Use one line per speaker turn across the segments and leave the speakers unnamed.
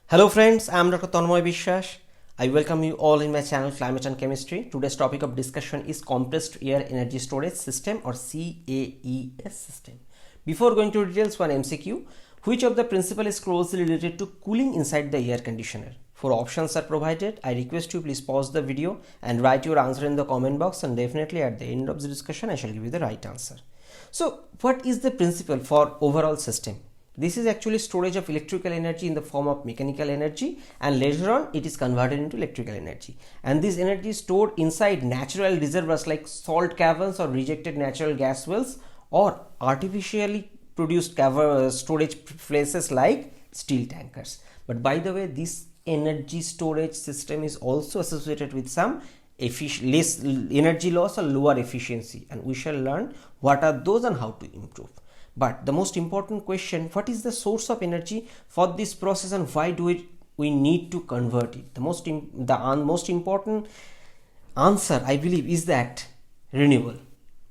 Hello friends, I am Dr. Tanmoy Biswas. I welcome you all in my channel Climate and Chemistry. Today's topic of discussion is compressed air energy storage system or CAES system. Before going to details, one MCQ. Which of the principle is closely related to cooling inside the air conditioner? Four options are provided. I request you please pause the video and write your answer in the comment box, and definitely at the end of the discussion I shall give you the right answer. So what is the principle for overall system? This is actually storage of electrical energy in the form of mechanical energy, and later on it is converted into electrical energy, and this energy is stored inside natural reservoirs like salt caverns or rejected natural gas wells or artificially produced storage places like steel tankers. But by the way, this energy storage system is also associated with some less energy loss or lower efficiency, and we shall learn what are those and how to improve. But the most important question, what is the source of energy for this process and why do we need to convert it? The most important answer, I believe, is that renewable,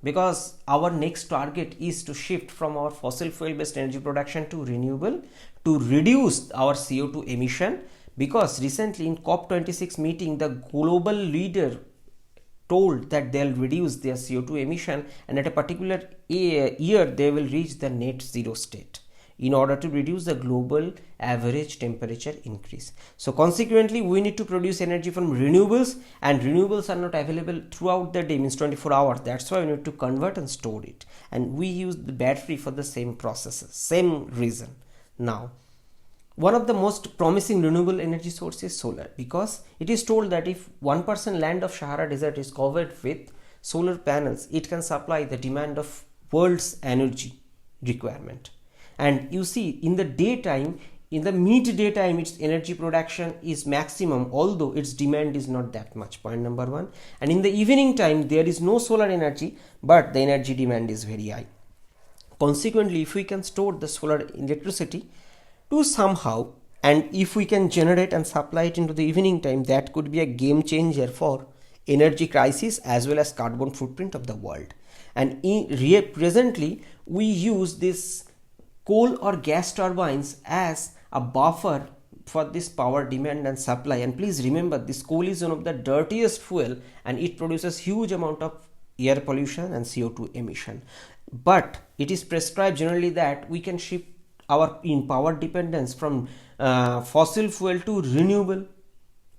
because our next target is to shift from our fossil fuel based energy production to renewable to reduce our CO2 emission, because recently in COP26 meeting the global leader told that they'll reduce their CO2 emission, and at a particular year they will reach the net zero state in order to reduce the global average temperature increase. So consequently we need to produce energy from renewables, and renewables are not available throughout the day, means 24 hours. That's why we need to convert and store it, and we use the battery for the same processes, same reason. Now, one of the most promising renewable energy sources is solar, because it is told that if 1% land of Sahara desert is covered with solar panels, it can supply the demand of world's energy requirement. And you see, in the daytime, in the midday time, its energy production is maximum, although its demand is not that much, point number one. And in the evening time, there is no solar energy, but the energy demand is very high. Consequently, if we can store the solar electricity to somehow, and if we can generate and supply it into the evening time, that could be a game changer for energy crisis as well as carbon footprint of the world. And presently we use this coal or gas turbines as a buffer for this power demand and supply. And please remember, this coal is one of the dirtiest fuel, and it produces huge amount of air pollution and CO2 emission. But it is prescribed generally that we can shift our power dependence from fossil fuel to renewable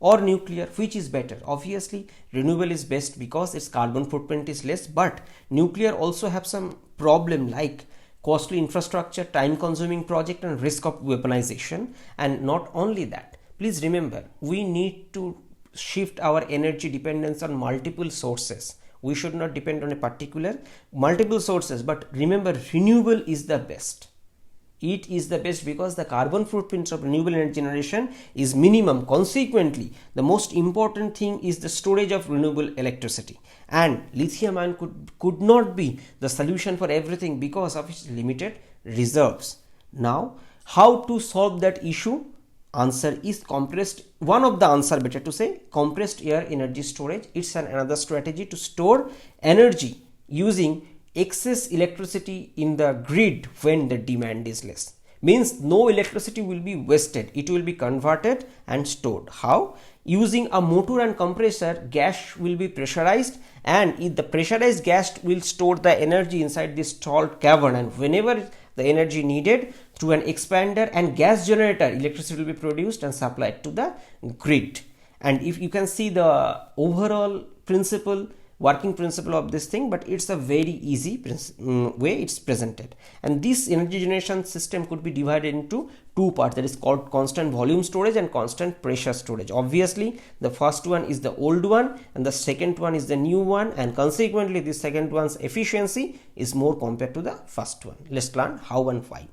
or nuclear. Which is better? Obviously renewable is best because its carbon footprint is less, but nuclear also have some problem like costly infrastructure, time consuming project, and risk of weaponization. And not only that, please remember, we need to shift our energy dependence on multiple sources. We should not depend on a particular multiple sources, but remember, renewable is the best. It is the best because the carbon footprint of renewable energy generation is minimum. Consequently, the most important thing is the storage of renewable electricity, and lithium ion could not be the solution for everything because of its limited reserves. Now, how to solve that issue? Answer is compressed. One of the answer, better to say, compressed air energy storage. It's another strategy to store energy using excess electricity in the grid when the demand is less. Means no electricity will be wasted, it will be converted and stored. How? Using a motor and compressor, gas will be pressurized, and the pressurized gas will store the energy inside this salt cavern, and whenever the energy needed, through an expander and gas generator, electricity will be produced and supplied to the grid. And if you can see the overall working principle of this thing, but it's a very easy way it's presented. And this energy generation system could be divided into two parts, that is called constant volume storage and constant pressure storage. Obviously the first one is the old one and the second one is the new one, and consequently the second one's efficiency is more compared to the first one. Let's learn how and why.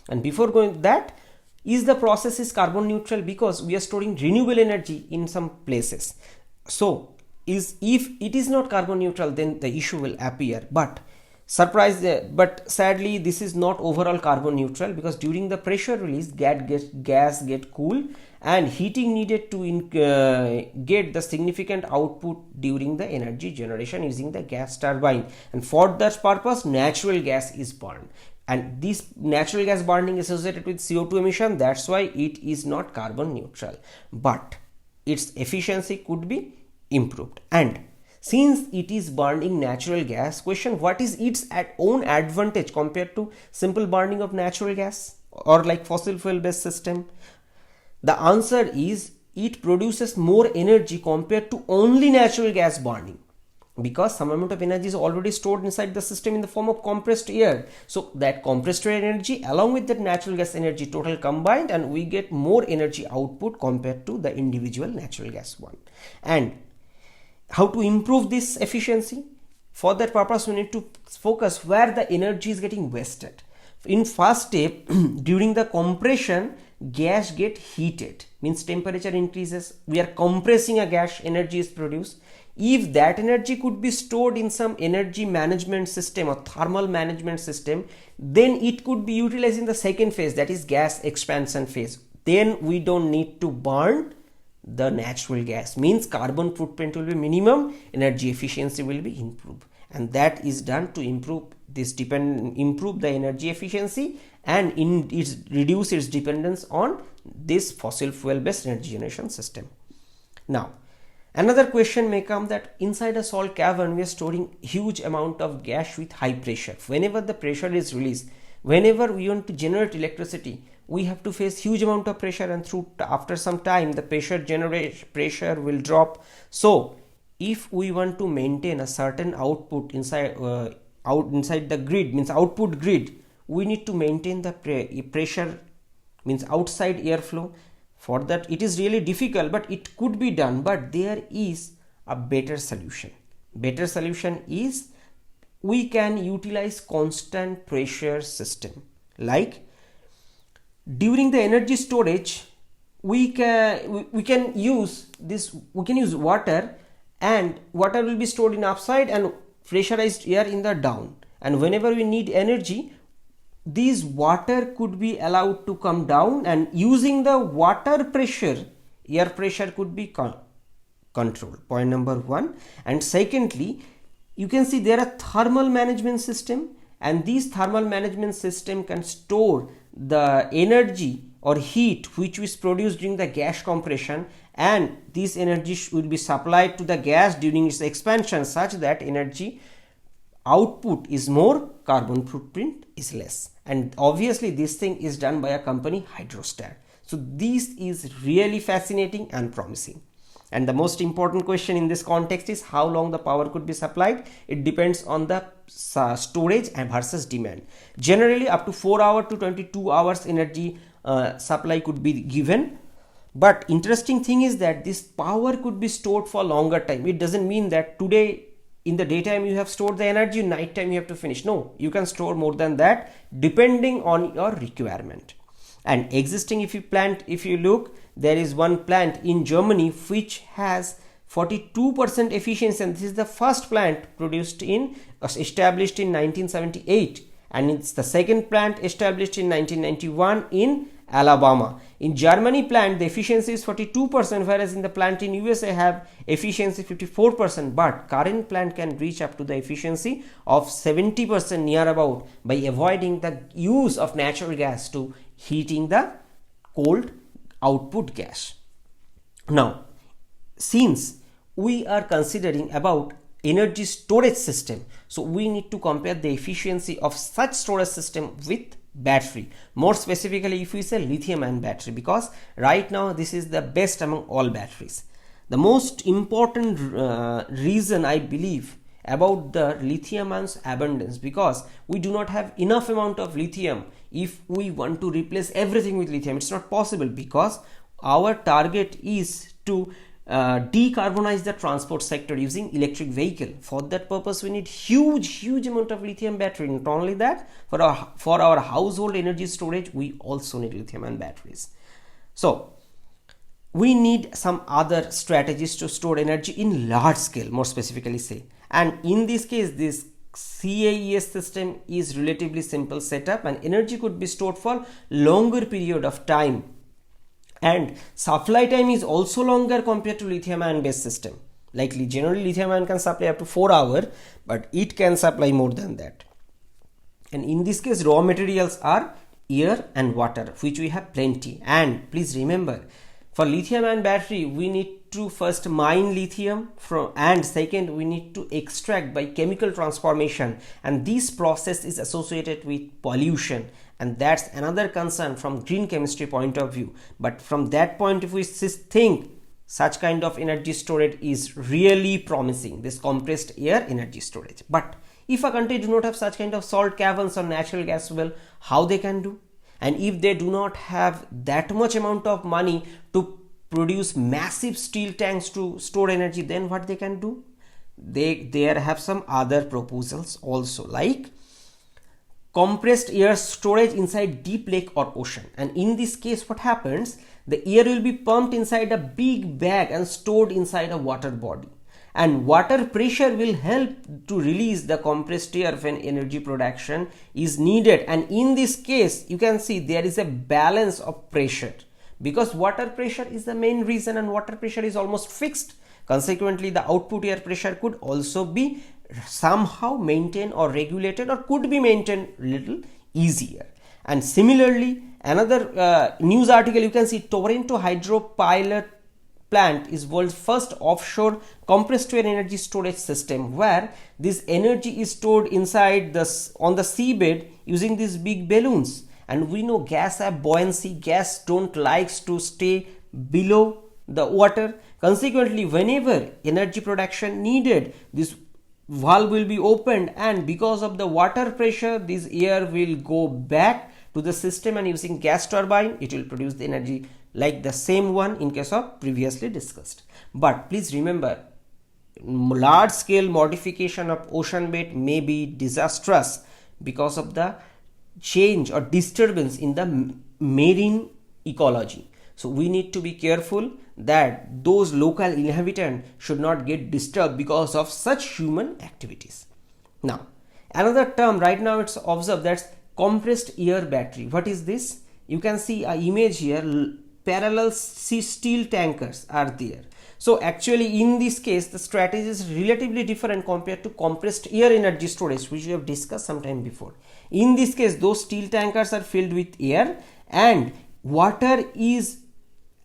And before going to that, is the process is carbon neutral because we are storing renewable energy in some places. So if it is not carbon neutral, then the issue will appear. But but sadly this is not overall carbon neutral, because during the pressure release gas get cool, and heating needed to get the significant output during the energy generation using the gas turbine, and for that purpose natural gas is burned. and this natural gas burning is associated with CO2 emission. That's why it is not carbon neutral, but its efficiency could be improved. And since it is burning natural gas, question, what is its own advantage compared to simple burning of natural gas or like fossil fuel based system? The answer is it produces more energy compared to only natural gas burning, because some amount of energy is already stored inside the system in the form of compressed air. So that compressed air energy along with that natural gas energy total combined, and we get more energy output compared to the individual natural gas one. And how to improve this efficiency? For that purpose we need to focus where the energy is getting wasted. In first step, during the compression, gas get heated, means temperature increases, we are compressing a gas, energy is produced. If that energy could be stored in some energy management system or thermal management system, then it could be utilized in the second phase, that is gas expansion phase. Then we don't need to burn the natural gas, means carbon footprint will be minimum, energy efficiency will be improved, and that is done to improve the energy efficiency and reduce its dependence on this fossil fuel based energy generation system. Now another question may come that inside a salt cavern we are storing huge amount of gas with high pressure. Whenever the pressure is released, whenever we want to generate electricity, we have to face huge amount of pressure, and after some time the pressure will drop. So if we want to maintain a certain output inside the grid, means output grid, we need to maintain the pressure, means outside airflow. For that it is really difficult, but it could be done. But there is a better solution. Better solution is we can utilize constant pressure system. Like during the energy storage, we can use water, and water will be stored in upside and pressurized air in the down, and whenever we need energy, this water could be allowed to come down, and using the water pressure, air pressure could be controlled. Point number one. And secondly, you can see there are thermal management system, and this thermal management system can store the energy or heat which is produced during the gas compression, and this energy will be supplied to the gas during its expansion, such that energy output is more, carbon footprint is less. And obviously this thing is done by a company, Hydrostat. So this is really fascinating and promising. And the most important question in this context is how long the power could be supplied. It depends on the storage and versus demand. Generally up to 4 hours to 22 hours energy supply could be given. But interesting thing is that this power could be stored for longer time. It doesn't mean that today in the daytime you have stored the energy, night time you have to finish. No, you can store more than that depending on your requirement. And existing, if you look, there is one plant in Germany which has 42% efficiency, and this is the first plant established in 1978, and it's the second plant established in 1991 in Alabama. In Germany plant the efficiency is 42%, whereas in the plant in USA have efficiency 54%, but current plant can reach up to the efficiency of 70% near about by avoiding the use of natural gas to heating the cold output gas. Now since we are considering about energy storage system, so we need to compare the efficiency of such storage system with battery, more specifically if we say lithium ion battery, because right now this is the best among all batteries. The most important reason I believe about the lithium ion's abundance, because we do not have enough amount of lithium. If we want to replace everything with lithium, it's not possible, because our target is to decarbonize the transport sector using electric vehicle. For that purpose we need huge amount of lithium battery. Not only that, for our household energy storage we also need lithium ion batteries. So we need some other strategies to store energy in large scale, more specifically say, and in this case this CAES system is relatively simple setup, and energy could be stored for longer period of time, and supply time is also longer compared to lithium ion based system. Likely generally lithium ion can supply up to 4 hours, but it can supply more than that. And in this case, raw materials are air and water, which we have plenty. And please remember, for lithium ion battery, we need to first mine lithium from, and second, we need to extract by chemical transformation. And this process is associated with pollution. And that's another concern from green chemistry point of view. But from that point of view, we think such kind of energy storage is really promising, this compressed air energy storage. But if a country do not have such kind of salt caverns or natural gas well, how they can do? And if they do not have that much amount of money to produce massive steel tanks to store energy, then what they can do? They have some other proposals also, like compressed air storage inside deep lake or ocean. And in this case, what happens? The air will be pumped inside a big bag and stored inside a water body. And water pressure will help to release the compressed air when energy production is needed. And in this case, you can see there is a balance of pressure, because water pressure is the main reason, and water pressure is almost fixed. Consequently, the output air pressure could also be somehow maintained or regulated, or could be maintained little easier. And similarly, another news article, you can see Toronto Hydro pilot plant is world's first offshore compressed air energy storage system, where this energy is stored inside on the seabed using these big balloons. And we know gas have buoyancy, gas don't likes to stay below the water. Consequently, whenever energy production needed, this valve will be opened, and because of the water pressure, this air will go back to the system, and using gas turbine, it will produce the energy like the same one in case of previously discussed. But please remember, large scale modification of ocean bed may be disastrous because of the change or disturbance in the marine ecology. So we need to be careful that those local inhabitants should not get disturbed because of such human activities. Now, another term right now it's observed, that's compressed air battery. What is this? You can see an image here, parallel steel tankers are there. So actually in this case, the strategy is relatively different compared to compressed air energy storage, which we have discussed sometime before. In this case, those steel tankers are filled with air, and water is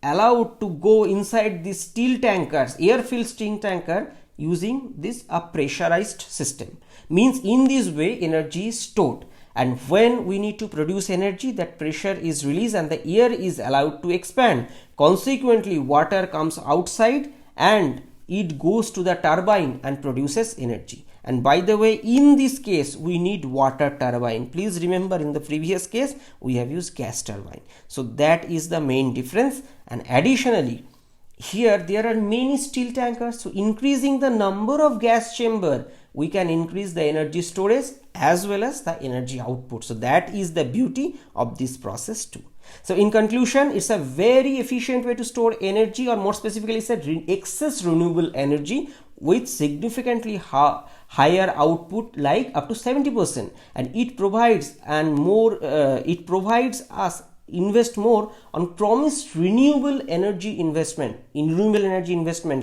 allowed to go inside these steel tankers, air-filled steel tanker, using this a pressurized system. Means in this way energy is stored, and when we need to produce energy, that pressure is released and the air is allowed to expand. Consequently, water comes outside and it goes to the turbine and produces energy. And by the way, in this case, we need water turbine. Please remember, in the previous case, we have used gas turbine. So that is the main difference. And additionally, here there are many steel tankers. So increasing the number of gas chamber, we can increase the energy storage as well as the energy output. So that is the beauty of this process too. So in conclusion, it's a very efficient way to store energy, or more specifically, it's a excess renewable energy with significantly higher output, like up to 70%, and it provides us invest more on promised renewable energy investment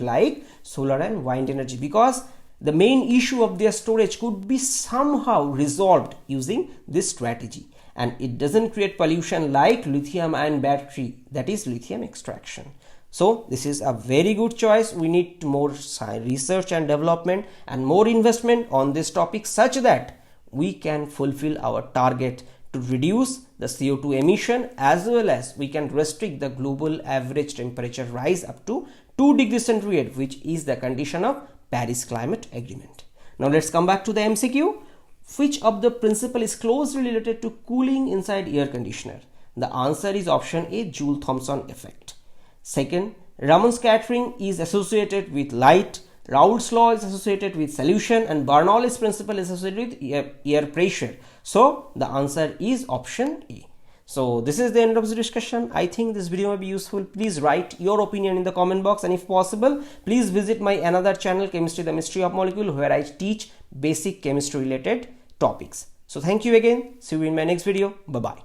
like solar and wind energy, because the main issue of their storage could be somehow resolved using this strategy, and it doesn't create pollution like lithium ion battery, that is lithium extraction. So this is a very good choice. We need more research and development and more investment on this topic, such that we can fulfill our target to reduce the CO2 emission, as well as we can restrict the global average temperature rise up to 2 degrees centigrade, which is the condition of Paris Climate Agreement. Now let's come back to the MCQ. Which of the principle is closely related to cooling inside air conditioner? The answer is option A, Joule-Thomson effect. Second, Raman scattering is associated with light, Raoult's law is associated with solution, and Bernoulli's principle is associated with air pressure. So the answer is option A. So this is the end of the discussion. I think this video may be useful. Please write your opinion in the comment box, and if possible, please visit my another channel, Chemistry, the Mystery of Molecule, where I teach basic chemistry related topics. So thank you again. See you in my next video. Bye bye.